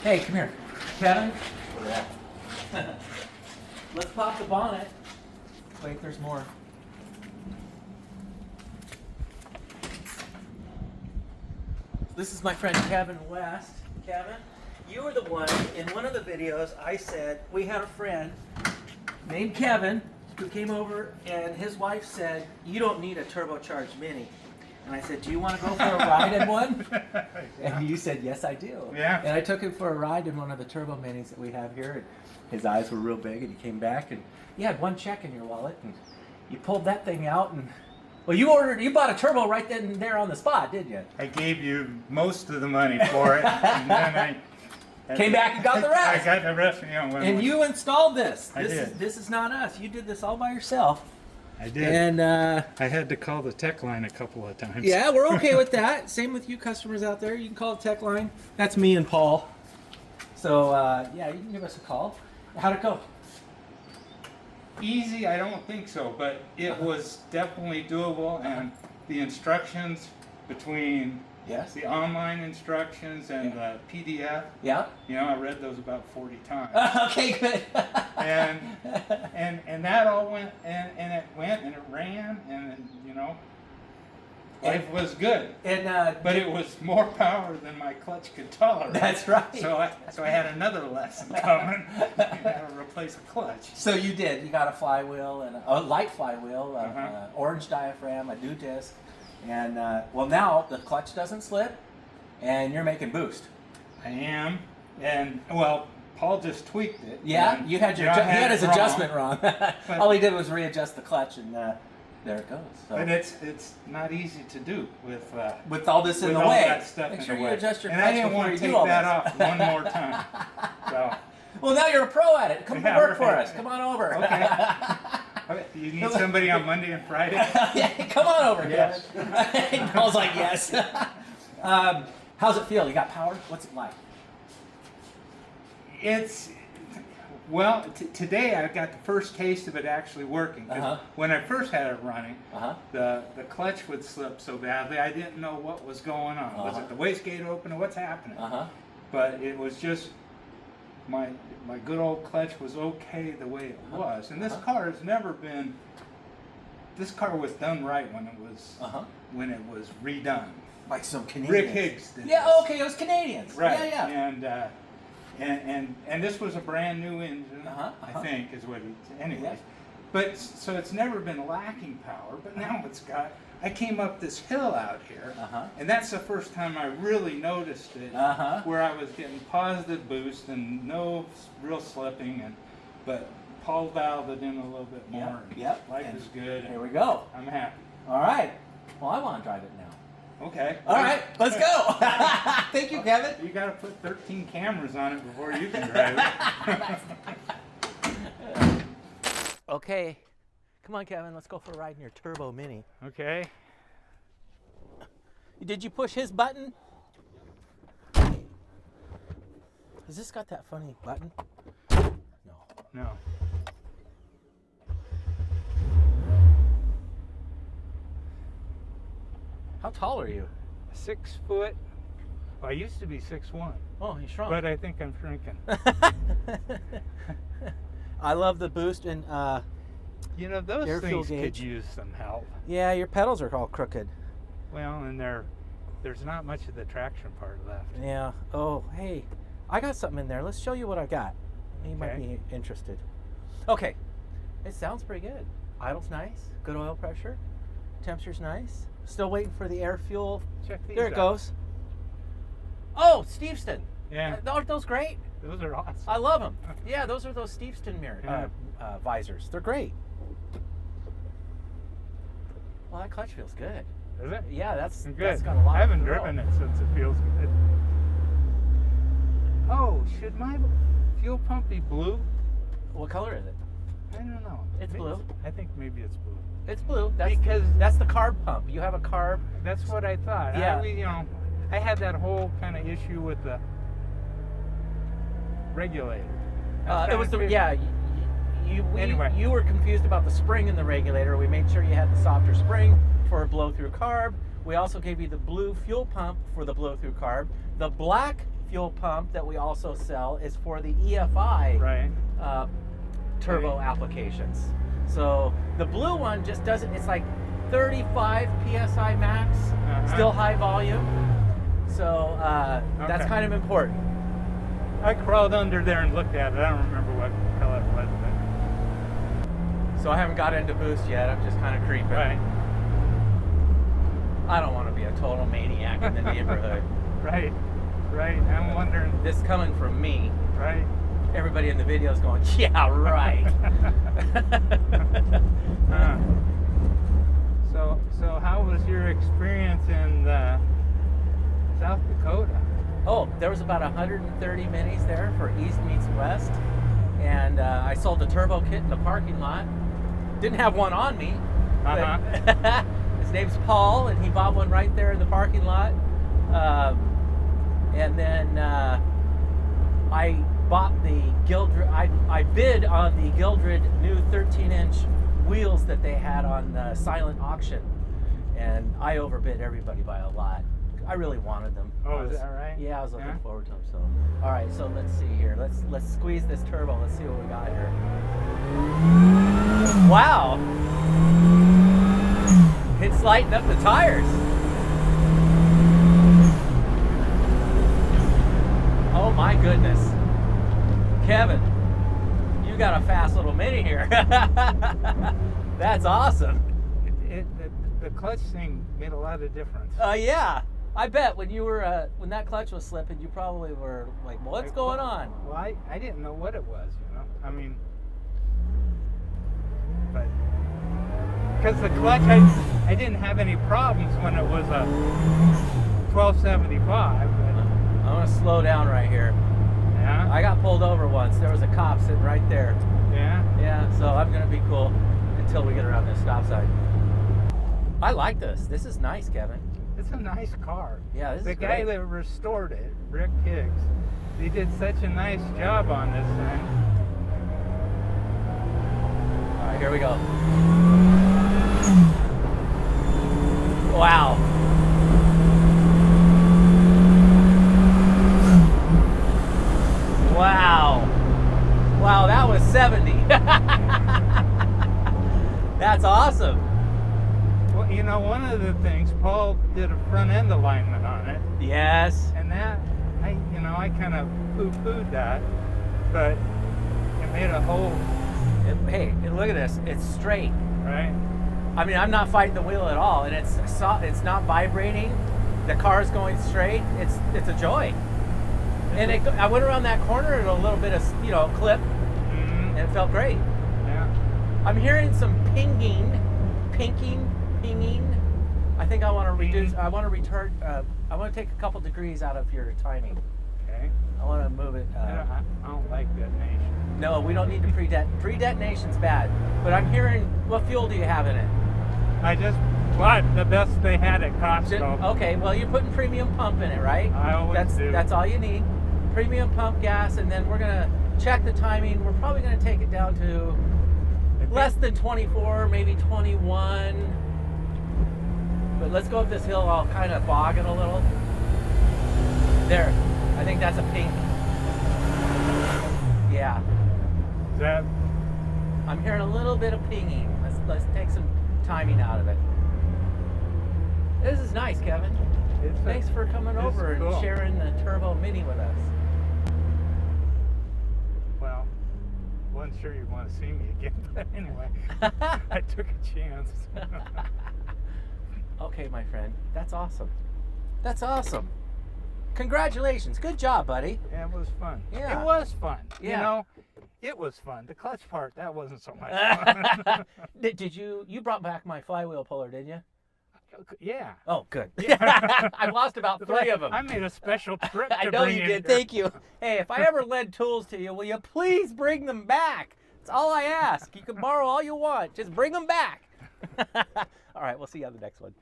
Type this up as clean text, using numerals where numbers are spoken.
Hey, come here. Kevin? Let's pop the bonnet. Wait, there's more. This is my friend Kevin West. Kevin, you were the one, in one of the videos, I said we had a friend named Kevin who came over and his wife said, you don't need a turbocharged Mini. And I said, do you want to go for a ride in one? And you said, yes, I do. Yeah. And I took him for a ride in one of the turbo minis that we have here. And his eyes were real big, and he came back, and you had one check in your wallet, and you pulled that thing out, and well, you bought a turbo right then and there on the spot, didn't you? I gave you most of the money for it, and then I came back and got the rest. I got the rest, And you installed this. I did. This is not us. You did this all by yourself. I did. And I had to call the tech line a couple of times. yeah, we're okay with that. Same with you customers out there. You can call the tech line. That's me and Paul. So yeah, you can give us a call. How'd it go? Easy, I don't think so, but it was definitely doable, and the instructions between Yes. the online instructions and the PDF, Yeah. I read those about 40 times. Okay, good. and that all went, and it went, and it ran, and life was good. And But it was more power than my clutch could tolerate. That's right. So I had another lesson coming. You had to replace a clutch. So you did. You got a flywheel and a light flywheel, orange diaphragm, a new disc, and well, now the clutch doesn't slip, and you're making boost. I am, and well, Paul just tweaked it. Yeah, and, you had your I he had his it wrong. adjustment wrong. All he did was readjust the clutch, and there it goes. So. But it's not easy to do with all this in with the all way. that stuff Make in sure the you way. adjust your and clutch I didn't before want you to take do all that this. off one more time. So. Well, now you're a pro at it. Come Yeah, work for right. us. Come on over. Okay. You need somebody on Monday and Friday? Yeah, come on over, Yes. Kevin. Paul's like, yes. How's it feel? You got power? What's it like? It's, well, today I got the first taste of it actually working. 'Cause when I first had it running, the clutch would slip so badly, I didn't know what was going on. Was it the wastegate open or what's happening? But it was just, my good old clutch was okay the way it was. And this car has never been, this car was done right when it was redone. Like some Canadians. Rick Higgs did Yeah, this. okay, it was Canadians. Right. Yeah. And this was a brand new engine, I think, is what he. Anyways, Yeah. but so it's never been lacking power. But now it's got. I came up this hill out here, and that's the first time I really noticed it, where I was getting positive boost and no real slipping, but Paul dialed it in a little bit more. Yep. Life is good. Here we go. I'm happy. All right. Well, I want to drive it now. Okay. All right, let's go. Thank you, Kevin. You got to put 13 cameras on it before you can drive it. Okay. Come on, Kevin. Let's go for a ride in your Turbo Mini. Okay. Did you push his button? Has this got that funny button? No. No. How tall are you? 6 foot. Well, I used to be 6'1". Oh, you shrunk. But I think I'm shrinking. I love the boost and Those air fuel things gauge. could use some help. Yeah, your pedals are all crooked. Well, and there's not much of the traction part left. Yeah. Oh, hey, I got something in there. Let's show you what I got. You might be interested. Okay. It sounds pretty good. Idle's nice. Good oil pressure. Temperature's nice. Still waiting for the air fuel. Check these There it out. goes. Oh, Steveston. Yeah. Aren't those great? Those are awesome. I love them. Yeah, those are those Steveston visors. They're great. Well, that clutch feels good. Is it? Yeah, that's Good. That's got a lot. I haven't of thrill. driven it since it feels good. Oh, should my fuel pump be blue? What color is it? I don't know. It's blue. I think maybe it's blue. It's blue. Because that's the carb pump. You have a carb. That's what I thought. Yeah. I had that whole kind of issue with the regulator. It was the Anyway. You were confused about the spring in the regulator. We made sure you had the softer spring for a blow-through carb. We also gave you the blue fuel pump for the blow-through carb. The black fuel pump that we also sell is for the EFI Right. Turbo applications. So the blue one just doesn't, it's like 35 PSI max, still high volume. So that's kind of important. I crawled under there and looked at it. I don't remember what color it was. But... So I haven't got into boost yet. I'm just kind of creeping. Right. I don't want to be a total maniac in the neighborhood. Right. Right. I'm wondering. This coming from me. Right. Everybody in the video is going, yeah, right. So how was your experience in South Dakota? Oh, there was about 130 minis there for East meets West. And I sold the turbo kit in the parking lot. Didn't have one on me. But his name's Paul, and he bought one right there in the parking lot. And then I bought the Gildred, I bid on the Gildred new 13-inch wheels that they had on the silent auction. And I overbid everybody by a lot. I really wanted them. Oh, is that right? Yeah, I was looking forward to them. So, all right. So let's see here. Let's squeeze this turbo. Let's see what we got here. Wow! It's lighting up the tires. Oh my goodness, Kevin, you got a fast little mini here. That's awesome. The clutch thing made a lot of difference. Yeah. I bet when you were when that clutch was slipping, you probably were like, "What's going on?" Well, I didn't know what it was, you know. I mean, but because the clutch, I didn't have any problems when it was a 1275. But, I'm gonna slow down right here. Yeah. I got pulled over once. There was a cop sitting right there. Yeah. Yeah. So I'm gonna be cool until we get around this stop sign. I like this. This is nice, Kevin. It's a nice car. Yeah, this is great. The guy that restored it, Rick Higgs, he did such a nice job on this thing. All right, here we go. Wow. Wow. Wow, that was 70. That's awesome. Well, you know, one of the things, Paul did a front end alignment on it. Yes. And that, I kind of poo-pooed that, but it made a whole... Hey, look at this. It's straight. Right? I mean, I'm not fighting the wheel at all, and it's not vibrating. The car's going straight. It's a joy. And I went around that corner at a little bit of clip, and it felt great. Yeah. I'm hearing some pinging. I think I want to reduce. I want to return. I want to take a couple degrees out of your timing. Okay. I want to move it. I don't like detonation. No, we don't need to pre-detonation's bad. But I'm hearing. What fuel do you have in it? I just bought the best they had at Costco. Okay, well you're putting premium pump in it, right? I always do. That's all you need. Premium pump gas, and then we're gonna check the timing. We're probably gonna take it down to less than 24, maybe 21. But let's go up this hill. I'll kind of bog it a little. There, I think that's a pink. Yeah. Is that? I'm hearing a little bit of pinging. Let's take some timing out of it. This is nice, Kevin. Thanks for coming over and sharing the Turbo Mini with us. Well, wasn't sure you'd want to see me again, but anyway, I took a chance. Okay, my friend. That's awesome. That's awesome. Congratulations. Good job, buddy. Yeah, it was fun. Yeah. It was fun. Yeah. You know, it was fun. The clutch part, that wasn't so much fun. Did you brought back my flywheel puller, didn't you? Yeah. Oh, good. I've lost about 3 of them. I made a special trip to I know bring you in did. here. Thank you. Hey, if I ever lend tools to you, will you please bring them back? That's all I ask. You can borrow all you want. Just bring them back. All right, we'll see you on the next one.